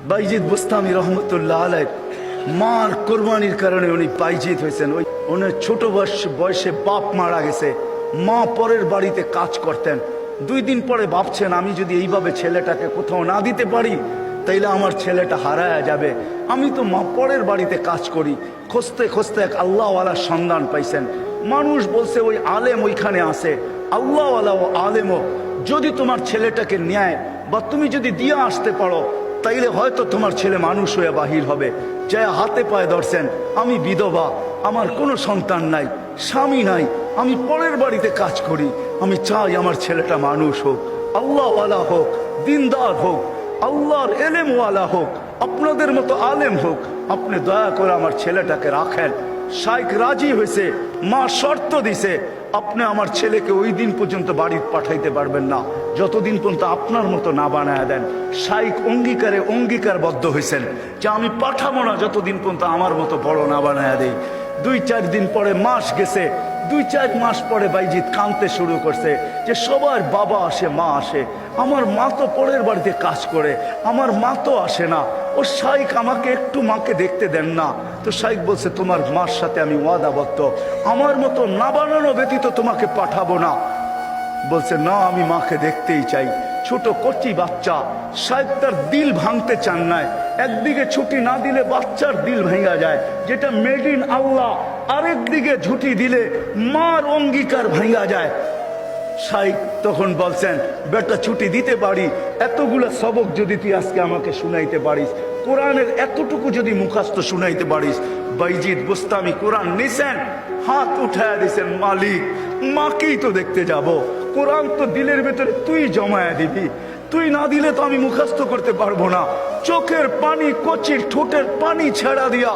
বাইজিদ বুস্তামি রহমতুল্লাহ আলাইহ মার কোরবানির কারণে উনি বাইজিদ হয়েছেন। ওই উনি ছোট বয়সে বাপ মারা গেছে, মা পরের বাড়িতে কাজ করতেন। 2 দিন পরে ভাবছেন আমি যদি এইভাবে ছেলেটাকে কোথাও না দিতে পারি তাইলে আমার ছেলেটা হারায়া যাবে। আমি তো মা পরের বাড়িতে কাজ করি। খুঁজতে খুঁজতে এক আল্লাহওয়ালার সন্ধান পাইছেন। মানুষ বলছে ওই আলেম ওইখানে আছে। আল্লাহওয়ালা ও আলেমও যদি তোমার ছেলেটাকে নেয় বা তুমি যদি দিয়ে আসতে পারো তাইলে হয়তো তোমার ছেলে মানুষ হয়ে বাহির হবে। যায় হাতে পায়ে ধরছেন, আমি বিধবা, আমার কোনো সন্তান নাই, স্বামী নাই, আমি পরের বাড়িতে কাজ করি, আমি চাই আমার ছেলেটা মানুষ হোক, আল্লাহওয়ালা হোক, দিনদার হোক, আল্লাহর এলেমওয়ালা হোক, আপনাদের মতো আলেম হোক, আপনি দয়া করে আমার ছেলেটাকে রাখেন। শাইখ রাজি হয়েছে, মা শর্ত দিছে আপনি আমার ছেলেকে ওই দিন পর্যন্ত বাড়িতে পাঠাইতে পারবেন না যতদিন পর্যন্ত আপনার মতো না বানায় দেন। শাইখ অঙ্গীকারবদ্ধ হয়েছেন যে আমি পাঠাবো না যতদিন পর্যন্ত আমার মতো বড় না বানায় দেই। 2-4 দিন পরে মাস গেছে। 2-4 মাস পরে বাইজিদ কাঁদতে শুরু করছে যে সবার বাবা আসে, মা আসে, আমার মা তো পরের বাড়িতে কাজ করে, আমার মা তো আসে না। ও শাইখ আমাকে একটু মাকে দেখতে দেন না। তো শাইখ বলছে তোমার মার সাথে আমি ওয়াদাবদ্ধ, আমার মতো না বানানো ব্যতীত তোমাকে পাঠাবো না। বলছে না, আমি মাকে দেখতেই চাই। ছোট কচি বাচ্চা, শাইখ তার দিল ভাঙতে চান নাই। একদিকে ছুটি না দিলে বাচ্চার দিল ভেঙে যায়, যেটা মেড ইন আল্লাহ। আরেক দিকে ছুটি দিলে মার অঙ্গীকার ভেঙে যায়। শাইখ তখন বলছেন বেটা ছুটি দিতে পারি, এতগুলা সবক যদি তুই আজকে আমাকে শুনাইতে পারিস, কোরআনের এতটুকু যদি মুখস্থ শুনাইতে পারিস। বাইজিদ বুস্তামি কোরআন নিছেন, হাত উঠায় দিছেন, মালিক মাকেই তো দেখতে যাব, কোরআন তো দিলের ভেতরে তুই জমায়া দিবি, তুই না দিলে তো আমি মুখস্থ করতে পারবো না। চোখের পানি, কচির ঠোঁটের পানি ছেড়া দিয়া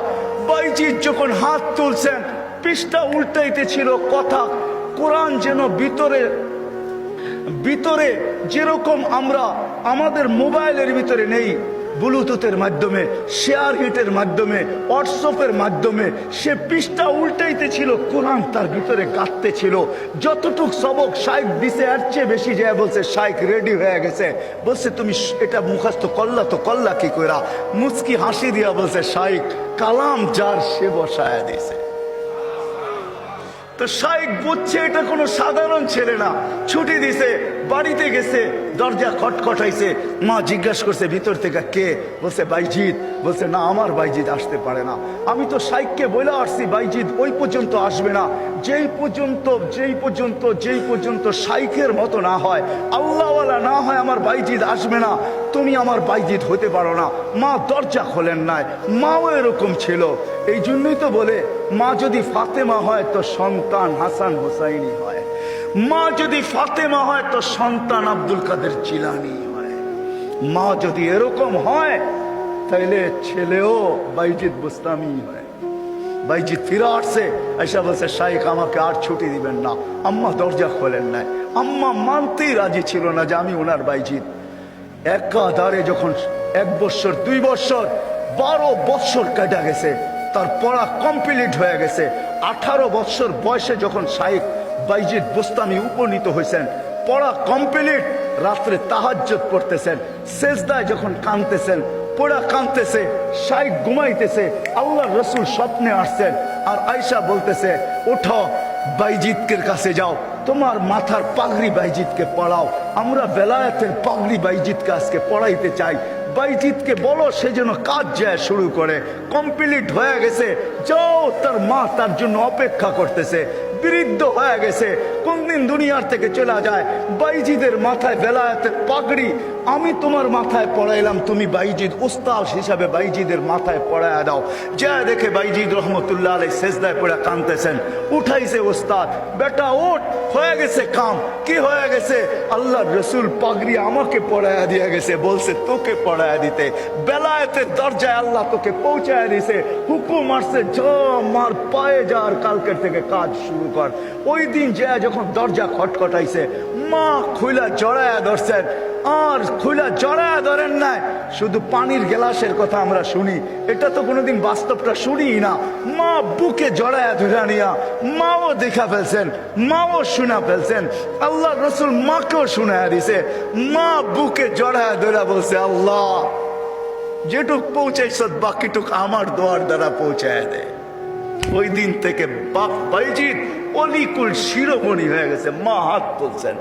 বাইজিদ যখন হাত তুলছেন, পৃষ্ঠা উল্টাইতে ছিল কথা। কোরআন যেন ভিতরে যেরকম আমরা আমাদের মোবাইলের ভিতরে নেই, ব্লুটুথের মাধ্যমে, শেয়ার হিটের মাধ্যমে, হোয়াটসঅ্যাপের মাধ্যমে সে পৃষ্ঠা উল্টাইতে ছিল, কোরআন তার ভিতরে কাঁদতে ছিল। যতটুক সবক শাইখ দিছে এর চেয়ে বেশি যায় বলছে শাইখ রেডি হয়ে গেছে। বলছে তুমি এটা মুখস্থ করলা তো করলা কি কইরা? মুচকি হাসি দিয়া বলছে শাইখ কালাম যার সে বসায়া দিছে। তো শাইখ বুঝছে এটা কোনো সাধারণ ছেলে না। ছুটি দিছে, বাড়িতে গেছে, দরজা খটখটাইছে। মা জিজ্ঞাসা করছে ভিতর থেকে কে? বলছে বাইজিদ। বলছে না, আমার বাইজিদ আসতে পারে না। আমি তো শাইখকে বলে আসছি বাইজিদ ওই পর্যন্ত আসবে না, যেই পর্যন্ত শাইখের মতো না হয়, আল্লাহওয়ালা না হয়, আমার বাইজিদ আসবে না। তুমি আমার বাইজিদ হতে পারো না। মা দরজা খোলেন নাই। মাও এরকম ছিল। এই জন্যই তো বলে মা যদি ফাতেমা হয় তো সন্তান হাসান হুসাইনি হয়, মা যদি ফাতেমা হয় তো সন্তান আব্দুল কাদের জিলানি হয়। মা যদি এরকম হয় তাইলে ছেলেও বাইজিদ বুস্তামি হয়। বাইজিদ ফিরে আসছে, আইসা বলছে শাইখ আমাকে আর ছুটি দিবেন না। আম্মা দরজা খোলেন নাই। আম্মা মানতেই রাজি ছিল না যে আমি ওনার বাইজিদ। একাধারে যখন 1 বছর, 2 বছর, 12 বছর কাটা গেছে, তার পড়া কমপ্লিট হয়ে গেছে। 18 বছর বয়সে যখন শাইখ বাইজিদ বুস্তামি উপনীত হয়েছেন, পড়া কমপ্লিট, রাত্রে তাহাজ্জুদ পড়তেছেন, সেজদায় যখন কাঁদতেছেন, পড়া কাঁদতেছে, শাইখ ঘুমাইতেছে, আল্লাহর রাসূল স্বপ্নে আসছেন আর আয়েশা বলতেছে ওঠো বাইজিদের কাছে যাও, তোমার মাথার পাগড়ি বাইজিদকে পড়াও, আমরা বেলায়েতের পাগড়ি বাইজিদকে আজকে পড়াইতে চাই। বাইজিদকে বলো সে যেন কাজ যায় শুরু করে। কমপ্লিট হয়ে গেছে, যাও। তার মা তার জন্য অপেক্ষা করতেছে। বৃদ্ধ হয়ে গেছে, কোন দিন দুনিয়ার থেকে চলে যায়। বাইজিদের মাথায় বেলায়েতের পাগড়ি আমি তোমার মাথায় পড়াইলাম, তুমি বাইজিদ উস্তাদ হিসাবে বাইজিদের মাথায় পড়ায় দাও। যা দেখে বাইজিদ রহমতুল্লাহ আলাইহি সেজদায় পড়ে কাঁদতেছেন। উঠাইছে উস্তাদ, বেটা ওঠ, হয়ে গেছে কাম। কি হয়ে গেছে? আল্লাহর রাসূল পাগড়ি আমাকে পড়ায়া দিয়ে গেছে, বলছে তোকে পড়ায়া দিতে। বেলায়েতের দরজায় আল্লাহ তোকে পৌঁছায় দিছে, হুকুম আসছে যা মার পায়ে যা, আর কালকের থেকে কাজ শুরু কর। ওই দিন যে যখন দরজা খটখটাইছে, মা খুইলা জড়ায়া ধরছেন। আর খুইলা জড়ায়া ধরেন নাই, শুধু পানির গ্লাসের কথা আমরা শুনি, এটা তো কোনোদিন বাস্তবটা শুনি না। মা বুকে জড়ায়া ধরে নিয়া মাও দেখা ফেলছেন, মাও শোনা ফেলছেন। আল্লাহ রসুল মাকেও শোনায়া দিছে। মা বুকে জড়ায়া ধরে বলছে আল্লাহ যেটুক পৌঁছাইছ বাকিটুক আমার দোয়ার দ্বারা পৌঁছায় দে। ওই দিন থেকে বাপ বাইজিৎ অলিকুল শিরোমণি হয়ে গেছে। মা হাত তুলছেন।